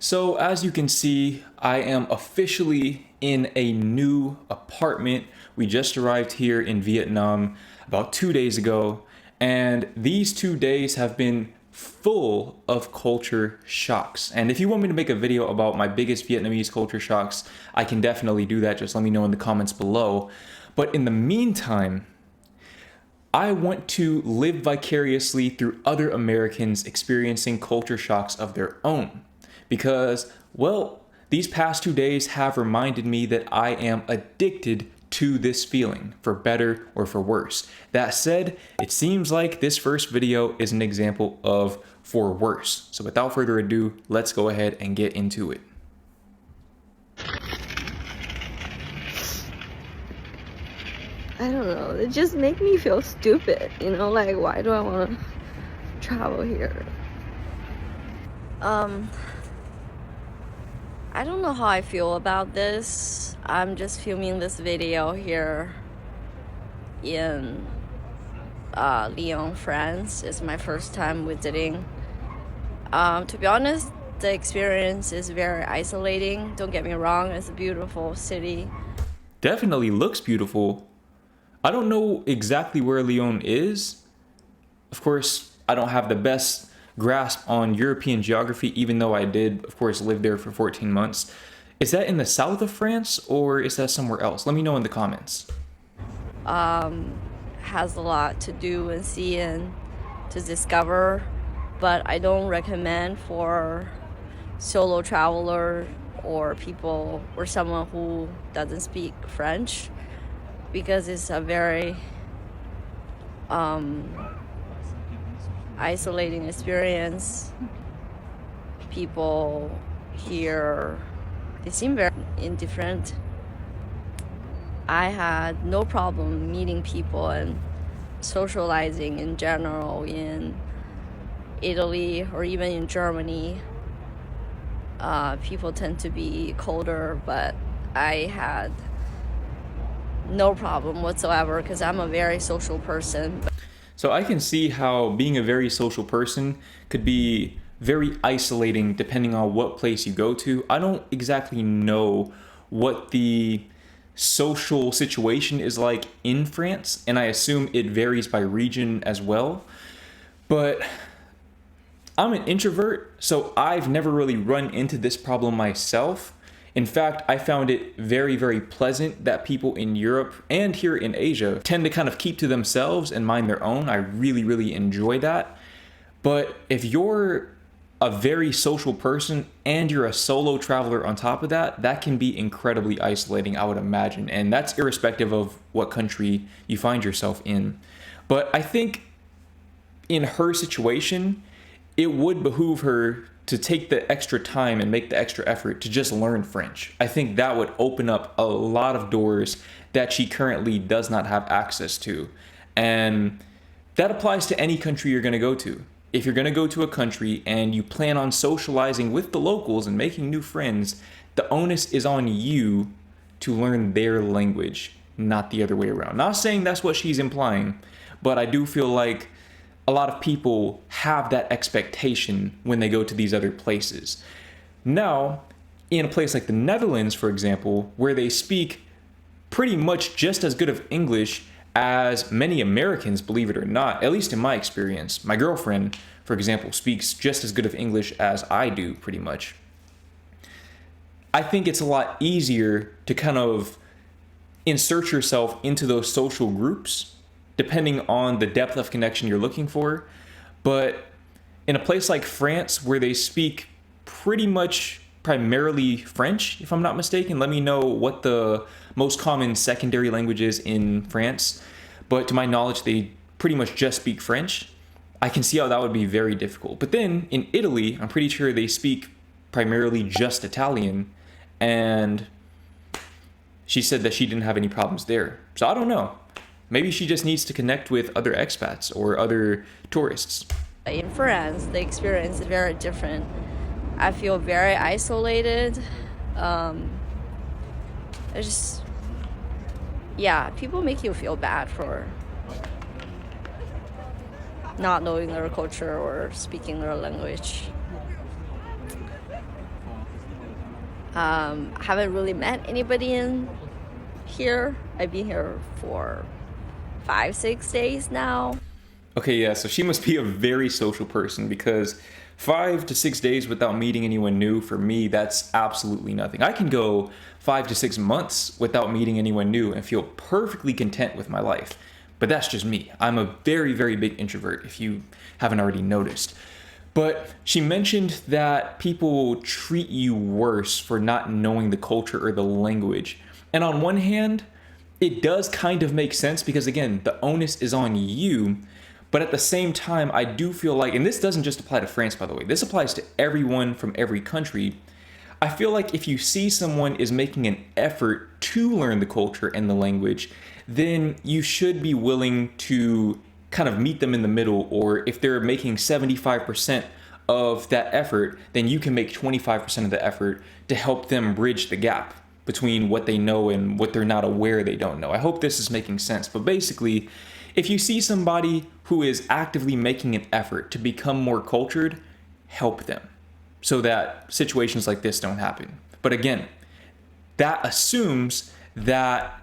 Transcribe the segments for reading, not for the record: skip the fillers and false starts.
So as you can see, I am officially in a new apartment. We just arrived here in Vietnam about 2 days ago, and these 2 days have been full of culture shocks. And if you want me to make a video about my biggest Vietnamese culture shocks, I can definitely do that. Just let me know in the comments below. But in the meantime, I want to live vicariously through other Americans experiencing culture shocks of their own. Because, well, these past 2 days have reminded me that I am addicted to this feeling, for better or for worse. That said, it seems like this first video is an example of for worse. So without further ado, let's go ahead and get into it. I don't know, it just makes me feel stupid, like why do I want to travel here? I don't know how I feel about this. I'm just filming this video here in Lyon, France. It's my first time visiting. To be honest, the experience is very isolating. Don't get me wrong, it's a beautiful city. Definitely looks beautiful. I don't know exactly where Lyon is. Of course, I don't have the best grasp on European geography, even though I did, of course, live there for 14 months. Is that in the south of France or is that somewhere else? Let me know in the comments. Has a lot to do and see and to discover, but I don't recommend for solo traveler or people or someone who doesn't speak French, because it's a very isolating experience. People here, they seem very indifferent. I had no problem meeting people and socializing in general in Italy or even in Germany. People tend to be colder, but I had no problem whatsoever because I'm a very social person. So I can see how being a very social person could be very isolating depending on what place you go to. I don't exactly know what the social situation is like in France, and I assume it varies by region as well. But I'm an introvert, so I've never really run into this problem myself. In fact, I found it very, very pleasant that people in Europe and here in Asia tend to kind of keep to themselves and mind their own. I really, really enjoy that. But if you're a very social person and you're a solo traveler on top of that, that can be incredibly isolating, I would imagine. And that's irrespective of what country you find yourself in. But I think in her situation, it would behoove her to take the extra time and make the extra effort to just learn French. I think that would open up a lot of doors that she currently does not have access to. And that applies to any country you're going to go to. If you're going to go to a country and you plan on socializing with the locals and making new friends, the onus is on you to learn their language, not the other way around. Not saying that's what she's implying, but I do feel like a lot of people have that expectation when they go to these other places. Now, in a place like the Netherlands, for example, where they speak pretty much just as good of English as many Americans, believe it or not, at least in my experience. My girlfriend, for example, speaks just as good of English as I do, pretty much. I think it's a lot easier to kind of insert yourself into those social groups depending on the depth of connection you're looking for. But in a place like France, where they speak pretty much primarily French, if I'm not mistaken, let me know what the most common secondary language is in France. But to my knowledge, they pretty much just speak French. I can see how that would be very difficult. But then in Italy, I'm pretty sure they speak primarily just Italian. And she said that she didn't have any problems there. So I don't know. Maybe she just needs to connect with other expats or other tourists. In France, the experience is very different. I feel very isolated. It's just, people make you feel bad for not knowing their culture or speaking their language. I haven't really met anybody in here. I've been here for 5, 6 days now. Okay, yeah, so she must be a very social person because 5 to 6 days without meeting anyone new, for me, that's absolutely nothing. I can go 5 to 6 months without meeting anyone new and feel perfectly content with my life. But that's just me. I'm a very, very big introvert, if you haven't already noticed. But she mentioned that people treat you worse for not knowing the culture or the language. And on one hand, it does kind of make sense because, again, the onus is on you. But at the same time, I do feel like, and this doesn't just apply to France, by the way, this applies to everyone from every country. I feel like if you see someone is making an effort to learn the culture and the language, then you should be willing to kind of meet them in the middle. Or if they're making 75% of that effort, then you can make 25% of the effort to help them bridge the gap between what they know and what they're not aware they don't know. I hope this is making sense. But basically, if you see somebody who is actively making an effort to become more cultured, help them so that situations like this don't happen. But again, that assumes that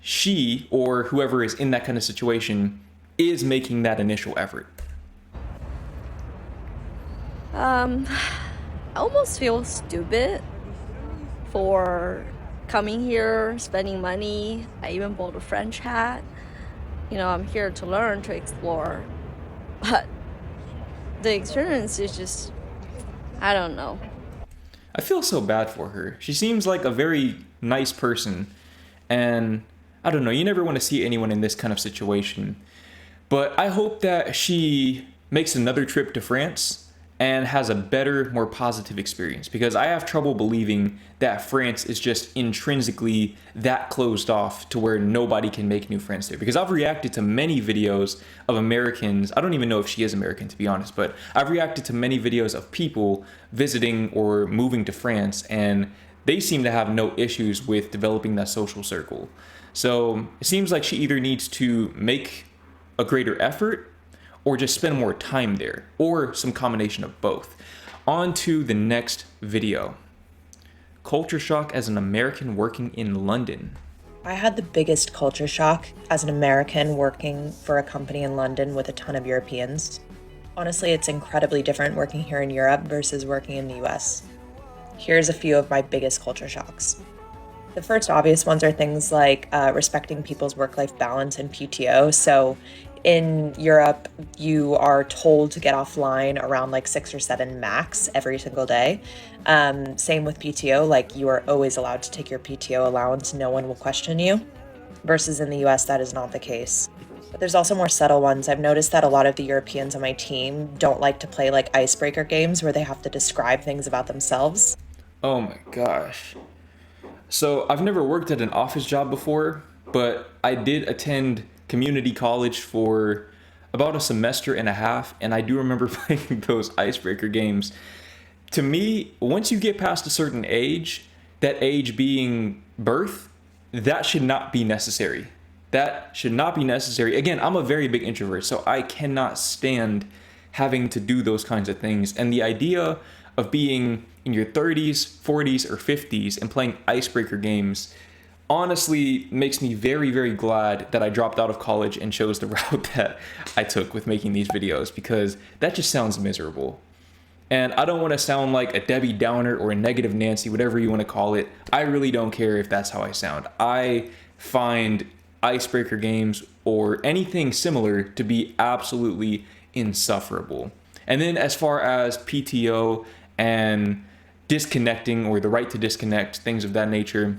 she or whoever is in that kind of situation is making that initial effort. I almost feel stupid for coming here, spending money. I even bought a French hat. I'm here to learn, to explore. But the experience is just, I don't know. I feel so bad for her. She seems like a very nice person. And I don't know, you never want to see anyone in this kind of situation. But I hope that she makes another trip to France and has a better, more positive experience, because I have trouble believing that France is just intrinsically that closed off to where nobody can make new friends there. Because I've reacted to many videos of Americans, I don't even know if she is American to be honest, but I've reacted to many videos of people visiting or moving to France, and they seem to have no issues with developing that social circle. So it seems like she either needs to make a greater effort or just spend more time there, or some combination of both. On to the next video. Culture shock as an American working in London. I had the biggest culture shock as an American working for a company in London with a ton of Europeans. Honestly, it's incredibly different working here in Europe versus working in the US. Here's a few of my biggest culture shocks. The first obvious ones are things like respecting people's work-life balance and PTO. So in Europe, you are told to get offline around like 6 or 7 max every single day. Same with PTO, like you are always allowed to take your PTO allowance. No one will question you. Versus in the US, that is not the case. But there's also more subtle ones. I've noticed that a lot of the Europeans on my team don't like to play like icebreaker games where they have to describe things about themselves. Oh my gosh. So I've never worked at an office job before, but I did attend community college for about a semester and a half, and I do remember playing those icebreaker games. To me, once you get past a certain age, that age being birth, that should not be necessary. That should not be necessary. Again, I'm a very big introvert, so I cannot stand having to do those kinds of things. And the idea of being in your 30s, 40s, or 50s and playing icebreaker games honestly makes me very, very glad that I dropped out of college and chose the route that I took with making these videos, because that just sounds miserable. And I don't want to sound like a Debbie Downer or a negative Nancy, whatever you want to call it. I really don't care if that's how I sound. I find icebreaker games or anything similar to be absolutely insufferable. And then as far as PTO and disconnecting or the right to disconnect, things of that nature,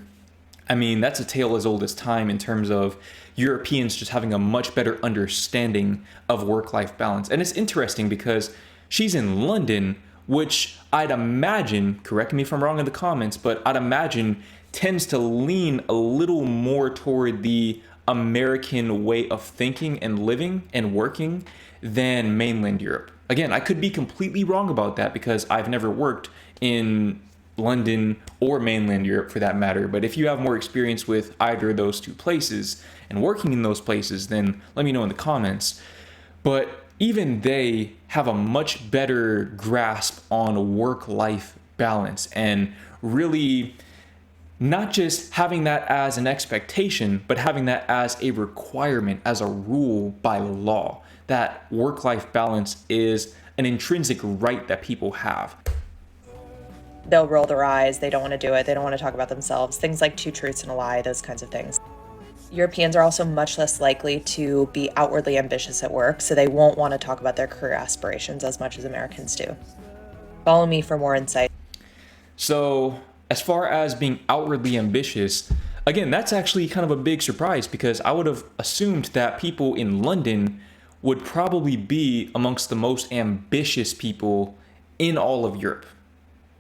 I mean, that's a tale as old as time in terms of Europeans just having a much better understanding of work-life balance. And it's interesting because she's in London, which I'd imagine, correct me if I'm wrong in the comments, but I'd imagine tends to lean a little more toward the American way of thinking and living and working than mainland Europe. Again, I could be completely wrong about that because I've never worked in London or mainland Europe for that matter. But if you have more experience with either of those two places and working in those places, then let me know in the comments. But even they have a much better grasp on work-life balance and really not just having that as an expectation, but having that as a requirement, as a rule by law, that work-life balance is an intrinsic right that people have. They'll roll their eyes, they don't want to do it, they don't want to talk about themselves, things like two truths and a lie, those kinds of things. Europeans are also much less likely to be outwardly ambitious at work, so they won't want to talk about their career aspirations as much as Americans do. Follow me for more insight. So, as far as being outwardly ambitious, again, that's actually kind of a big surprise because I would have assumed that people in London would probably be amongst the most ambitious people in all of Europe.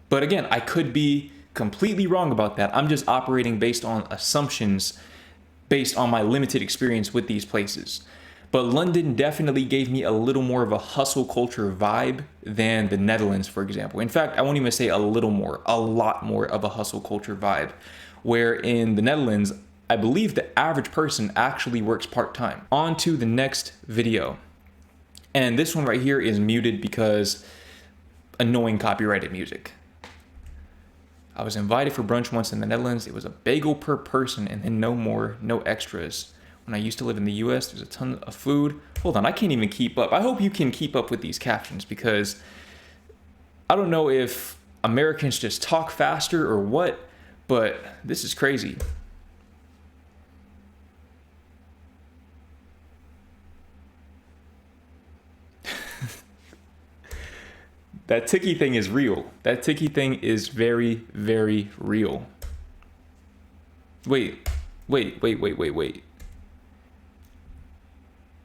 But again, I could be completely wrong about that. I'm just operating based on assumptions based on my limited experience with these places. But London definitely gave me a little more of a hustle culture vibe than the Netherlands, for example. In fact, I won't even say a little more, a lot more of a hustle culture vibe. Where in the Netherlands, I believe the average person actually works part-time. On to the next video. And this one right here is muted because annoying copyrighted music. I was invited for brunch once in the Netherlands. It was a bagel per person and then no more, no extras. When I used to live in the US, there's a ton of food. Hold on, I can't even keep up. I hope you can keep up with these captions because I don't know if Americans just talk faster or what, but this is crazy. That ticky thing is real. That ticky thing is very, very real. Wait.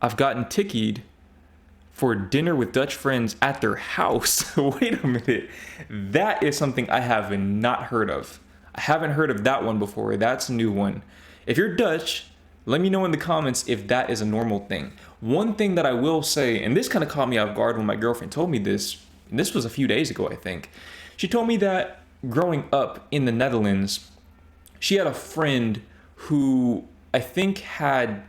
I've gotten tickied for dinner with Dutch friends at their house. Wait a minute. That is something I have not heard of. I haven't heard of that one before. That's a new one. If you're Dutch, let me know in the comments if that is a normal thing. One thing that I will say, and this kind of caught me off guard when my girlfriend told me this, and this was a few days ago, I think. She told me that growing up in the Netherlands, she had a friend who I think had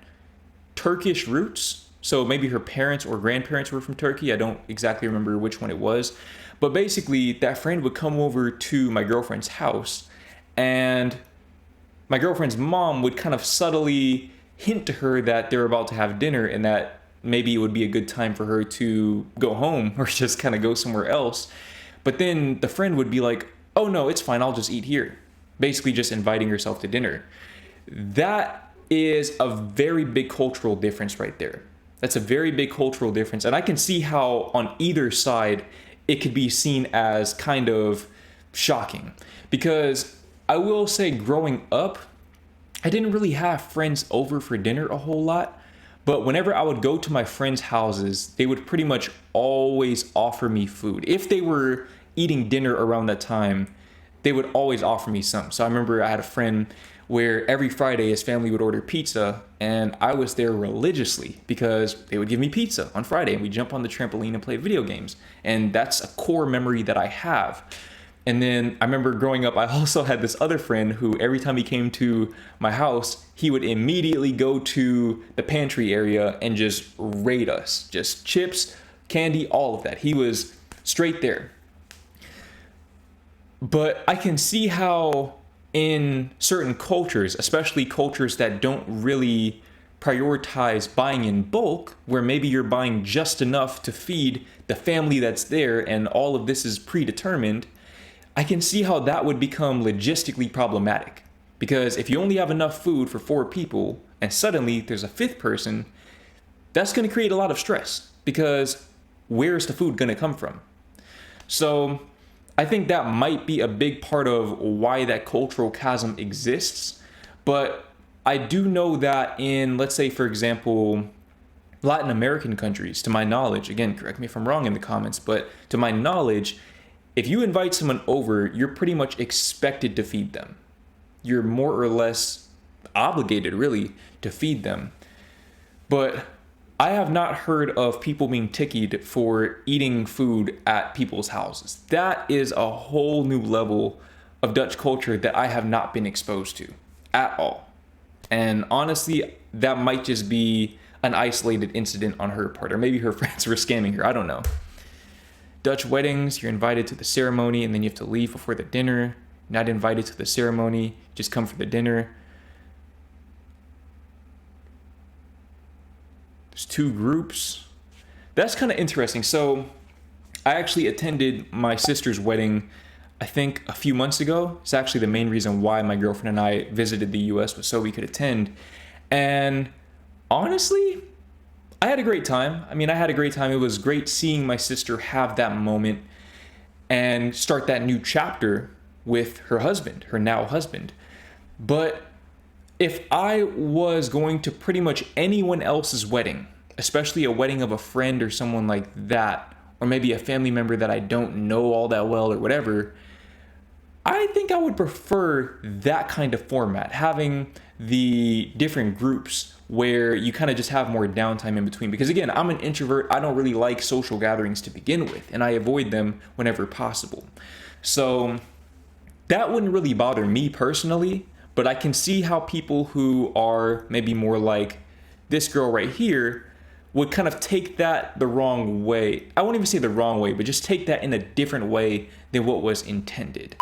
Turkish roots. So maybe her parents or grandparents were from Turkey. I don't exactly remember which one it was. But basically, that friend would come over to my girlfriend's house, and my girlfriend's mom would kind of subtly hint to her that they're about to have dinner and that maybe it would be a good time for her to go home or just kind of go somewhere else. But then the friend would be like, oh no, it's fine, I'll just eat here. Basically just inviting herself to dinner. That is a very big cultural difference right there. That's a very big cultural difference. And I can see how on either side it could be seen as kind of shocking. Because I will say growing up, I didn't really have friends over for dinner a whole lot. But whenever I would go to my friends' houses, they would pretty much always offer me food. If they were eating dinner around that time, they would always offer me some. So I remember I had a friend where every Friday his family would order pizza, and I was there religiously because they would give me pizza on Friday and we'd jump on the trampoline and play video games. And that's a core memory that I have. And then I remember growing up, I also had this other friend who every time he came to my house, he would immediately go to the pantry area and just raid us. Just chips, candy, all of that. He was straight there. But I can see how in certain cultures, especially cultures that don't really prioritize buying in bulk, where maybe you're buying just enough to feed the family that's there and all of this is predetermined, I can see how that would become logistically problematic. Because if you only have enough food for 4 people and suddenly there's a 5th person, that's going to create a lot of stress because where's the food going to come from? So I think that might be a big part of why that cultural chasm exists. But I do know that in, let's say, for example, Latin American countries, to my knowledge, again, correct me if I'm wrong in the comments, but to my knowledge, if you invite someone over, you're pretty much expected to feed them. You're more or less obligated, really, to feed them. But I have not heard of people being tickied for eating food at people's houses. That is a whole new level of Dutch culture that I have not been exposed to at all. And honestly, that might just be an isolated incident on her part, or maybe her friends were scamming her. I don't know. Dutch weddings, you're invited to the ceremony and then you have to leave before the dinner. Not invited to the ceremony, just come for the dinner. There's 2 groups. That's kind of interesting. So I actually attended my sister's wedding, I think a few months ago. It's actually the main reason why my girlfriend and I visited the US, was so we could attend. And honestly, I had a great time. I mean, I had a great time. It was great seeing my sister have that moment and start that new chapter with her husband, her now husband. But if I was going to pretty much anyone else's wedding, especially a wedding of a friend or someone like that, or maybe a family member that I don't know all that well or whatever, I think I would prefer that kind of format, having the different groups where you kind of just have more downtime in between. Because again, I'm an introvert. I don't really like social gatherings to begin with, and I avoid them whenever possible. So that wouldn't really bother me personally, but I can see how people who are maybe more like this girl right here would kind of take that the wrong way. I won't even say the wrong way, but just take that in a different way than what was intended.